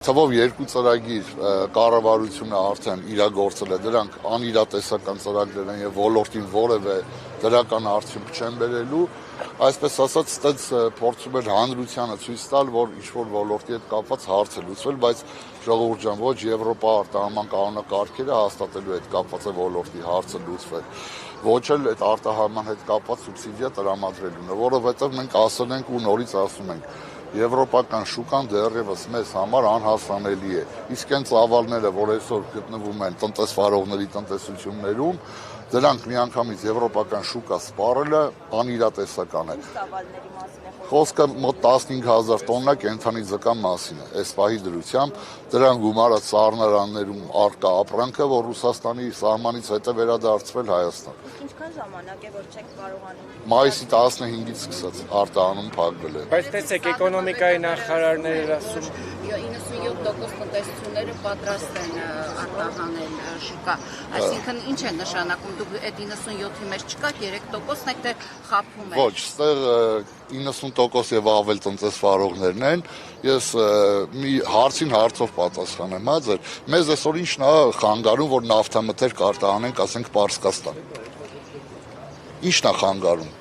Թվով երկու ծրագիր կառավարությունը արդեն իրագործել է, դրանք անիրատեսական ծրագրեր են եւ ոլորտին որևէ դրական արդյունք չեն բերելու, այսպես ասած, ստենց փորձում են հանրությանը ցույց տալ, որ ինչ-որ ոլորտի հետ կապված հարց է լուծվել, բայց ժողովուրդ ջան, ոչ Եվրոպա արտահանման կանոնակարգերը հաստատելու հետ կապված է ոլորտի հարցը լուծվել, ոչ էլ այդ արտահանման հետ կապված սուբսիդիա տրամադրելուն, որովհետեւ մենք ասել ենք ու նորից ասում ենք, Եվրոպական շուկան դեռևս մեզ համար անհասանելի է, իսկ այն ծավալները, որ այսօր գտնվում են տնտեսվարողների տնտեսություններում, դրանք միանգամից եվրոպական շուկա սպառելը անիրատեսական է։ Խոսքը մոտ 15,000 տոննա կենդանի ձկան մասին է, այս պահի դրությամբ դրան գումարած սառնարաններում առկա ապրանքը, որ Ռուսաստանի սահմանից հետ է վերադարձվել Հայաստան։ Ինչքան ժամանակ է, որ չեք կարողանում։ Մայիսի 15-ից սկսած արտահանում փակվել է։ Բայց տեսեք, էկոնոմիկայի նախարարները ասում 97% տնտեսությունները պատրաստ են արտահանել շուկա։ Այսինքն ինչ է նշանակում, դուք այդ 97-ի մեջ չկաք, 3%-ն եք դեռ խաբում եք։ Ոչ, ստեղ 90% եւ ավել տնտեսվարողներն են։ Ես մի հարցին հարցով պատասխանեմ, հա ձեր։ Մեզ այսօր ինչն է խանգարում, որ նավթամթերք արտահանենք, ասենք Պարսկաստան։ Ինչն է խանգարում։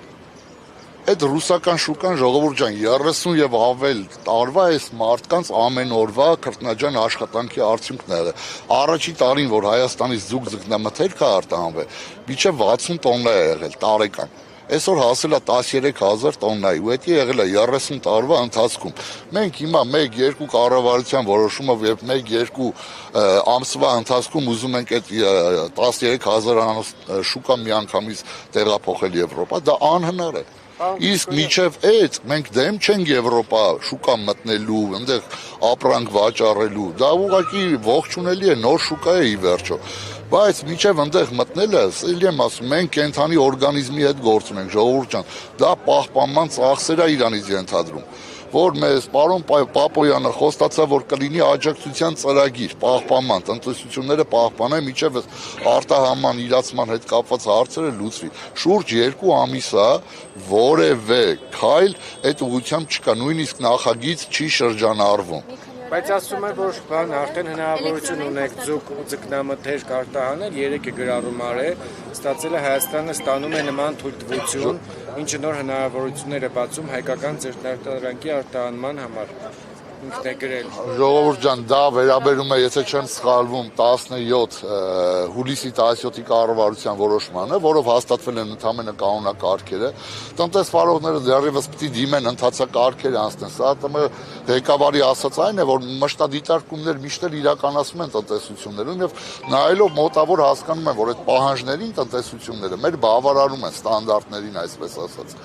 Այդ ռուսական շուկան, ժողովուրդ ջան, 30 եւ ավել տարվա այս մարդկանց ամեն օրվա քրտնաջան աշխատանքի արդյունքն է եղել։ Առաջի տարին, որ Հայաստանից ձուկ ձկնամթերք է արտահանվել, մինչև 60 տոննա է եղել տարեկան։ Այսօր հասել է 13,000 տոննայի, ու դա եղել է 30 տարվա ընթացքում։ Մենք հիմա 1-2 կառավարության որոշումով եւ 1-2 ամսվա ընթացքում ուզում ենք այդ 13,000 շուկա միանգամից տեղափոխել Եվրոպա, դա անհնար է։ Իսկ միջև այդ մենք դեմ չենք Եվրոպա շուկա մտնելու, այնտեղ ապրանք վաճառելու, դա ուղղակի ողջունելի է, նոր շուկա է ի վերջո։ Բայց միջև այնտեղ մտնելը, ելի եմ ասում, մենք կենդանի օրգանիզմի հետ գործ ունենք, ժողովուրդ ջան, դա պահպանման ծախսեր է իրանից ենթադրում, որ մեզ պարոն Պապոյանը խոստացավ, որ կլինի աջակցության ծրագիր, պահպանման, տնտեսությունները պահպանեն, միջև արտահանման իրացման հետ կապված հարցերը լուծվի։ Շուրջ 2 ամիս է, որևէ քայլ այդ ուղղությամբ չկա, նույնիսկ նախագիծ չի շրջանառվում։ Բայց ասում են, որ բան արդեն հնարավորություն ունեք ձուկ ձկնամթերք արտահանել, 3 գրառումար է, ստացել է Հայաստանը ստանում է նման թույլտվություն, ինչը նոր հնարավորություններ է բացում հայկական ձեռնարկատրանքի արտահանման համար։ Ինքն է գրել։ Ժողովուրդ ջան, դա վերաբերում է, եթե չեմ սխալվում, 17 հուլիսի 17-ի կառավարության որոշմանը, որով հաստատվել են ընդհանրապես կանոնակարգերը, տնտեսվարողները դեռևս պիտի դիմեն ընթացակարգեր անցնեն։ Սա ղեկավարի ասած այն է, որ մշտադիտարկումներ միշտ էլ իրականացում են տնտեսություններում եւ նայելով մոտավոր հասկանում են, որ այդ պահանջներին տնտեսությունները մեր բավարարում են ստանդարտներին, այսպես ասած։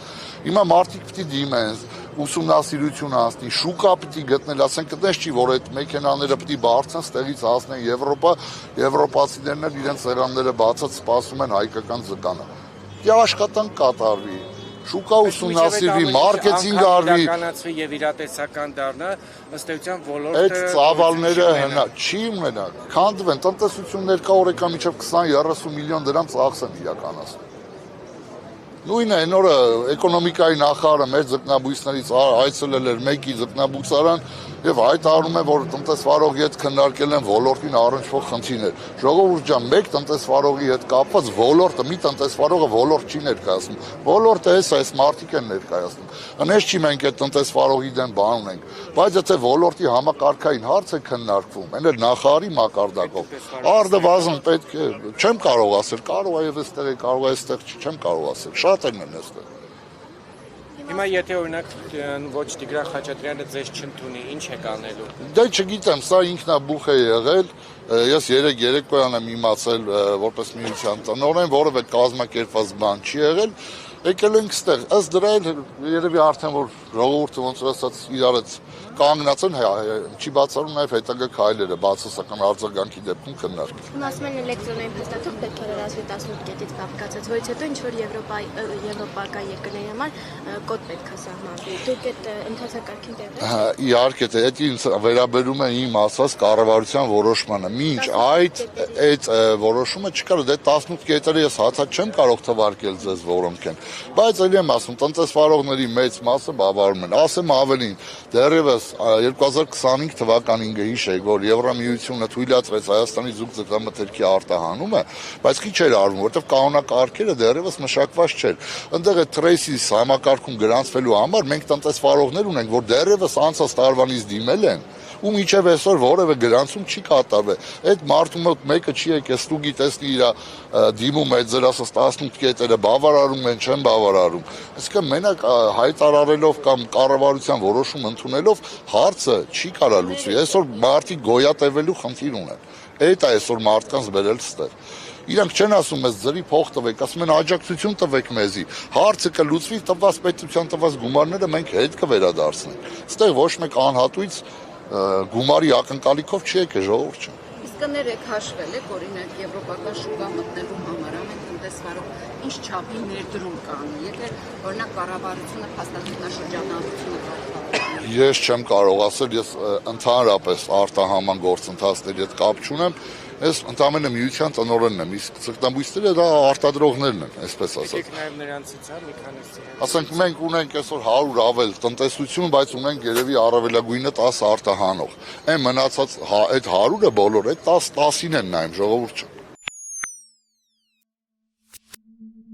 Հիմա մարդիկ պիտի դիմեն, ուսումնասիրություն անցնի, շուկա պիտի գտնել, ասենք այդպես չի, որ այդ մեքենաները պիտի բարձրան, ստեղից հասնեն Եվրոպա, եվրոպացիներն էլ իրենց սեղանները բացած սպասում են հայկական ձկանը։ Դե աշխատանք կատարվի, շուկա ուսումնասիրվի, մարքեթինգ արվի, իրականացվի եւ իրատեսական դառնա, ըստ էության ոլորտը այդ ծավալները չի ունենա, քանդվեն, տնտեսություններ կա օրեկան մինչև 20-30 միլիոն դրամ ծախս են իրականացնում։ Նույնը այն օրը էկոնոմիկայի նախարարը մեր ձկնաբույսներից այցելել էր մեկի ձկնաբուծարան եւ հայտարարում է, որ տնտեսվարողի հետ քննարկել են ոլորտին առնչվող խնդիրներ։ Ժողովուրդ ջան, մեկ տնտեսվարողի հետ կապված ոլորտը, մի տնտեսվարողը ոլորտ չի ներկայացնում։ Ոլորտը այս մարդիկ են ներկայացնում։ Հենց չի մենք այդ տնտեսվարողի դեմ բան ունենք, բայց եթե ոլորտի համակարգային հարց է քննարկվում, այն էլ նախարարի մակարդակով, արդվազն պետք է, չեմ կարող ասել, կարող է եւ այստեղ է, կարող է այստեղ չի, չեմ կարող ասել, շատ են այստեղ։ Հիմա եթե օրինակ ոչ Տիգրան Խաչատրյանը ձեզ չընդունի, ինչ եք անելու։ Դե չգիտեմ, սա ինքնաբուխ է եղել, ես երեկոյան եմ իմացել որպես միության տնօրեն, որովհետեւ կազմակերպված բան չի եղել, եկել ենք ստեղ, ըստ դրա էլ երևի արդեն որ ժողովուրդը ոնց որ ասած իրար հետ կանգնած են, չի բացառում նաև հետագա քայլերը բացասական արձագանքի դեպքում քննարկել։ Ասում են էլեկտրոնային փաստաթուղթ պետք է լրացվի 18 կետից կապկացած, որից հետո ինչ որ եվրոպական երկրների համար կոդ պետք է սահմանվի։ Դուք այդ ընթացակարգին տեղ եք։ Իհարկե, դա ինձ վերաբերում է իմ ասած կառավարության որոշմանը։ Մինչ այդ որոշումը չկար, դե 18 կետերը ես հացած չեմ կարող թվարկել ձեզ որոնք են։ Բայց ելի եմ ասում, տնտեսվարողների մեծ մասը բավարարում են։ Ասեմ ավելին, դեռևս դեռևս 2025 թվականին գհիշեք, որ Եվրամիությունը թույլատրեց Հայաստանի զուգ ձկնամթերքի արտահանումը, բայց քիչ էր արվում, որովհետև կանոնակարգերը դեռևս մշակված չէր։ Այնտեղ է Trace-իս համակարգում գրանցվելու համար մենք տնտեսվարողներ ունենք, որ դեռևս անցած տարվանից դիմել են, ու մինչև այսօր որևէ գրանցում չի կատարվել։ Այդ մարդու մոտ մեկը չի եկել ստուգի տեսնի իր դիմում այդ ձեր ասած 18 կետերը բավարարում են, չեն բավարարում։ Այսինքն մենակ հայտարարելով կամ կառավարության որոշում ընդունելով հարցը չի կարա լուծվի։ Այսօր մարդիկ գոյատևելու խնդիր ունեն։ Այդ է այսօր մարդկանց բերել ստեղ։ Իրանք չեն ասում մեզ ձրի փող տվեք, ասում են աջակցություն տվեք մեզի։ Հարցը կլուծվի, տված պետության տված գումարները մենք հետ կվերադարձնենք։ Այստեղ ոչ մեկ անհատույց գումարի ակնկալիքով չի եկել ժողովուրդը։ Իսկ կներեք հաշվել եք, օրինակ եվրոպական շուկա մտնելու համար ամեն տնտեսվարող ինչ չափի ներդրում կանի, եթե օրինակ կառավարությունը փաստաթղթաշրջանառությունը կարգավորի։ Ես չեմ կարող ասել, ես ընդհանրապես արտահանման գործընթացների հետ կապ չունեմ, ես ընդամենը միության տնօրենն եմ, իսկ ձկնաբույսները դա արտադրողներն են, այսպես ասած։ Եկեք նաև նրանցից մի քանիսի հետ։ Ասենք մենք ունենք այսօր 100 ավել տնտեսություն, բայց ունենք երևի առավելագույնը 10 արտահանող։ Այն մնացած այդ 100-ը բոլոր այդ 10-10-ին են նայում ժողովուրդը։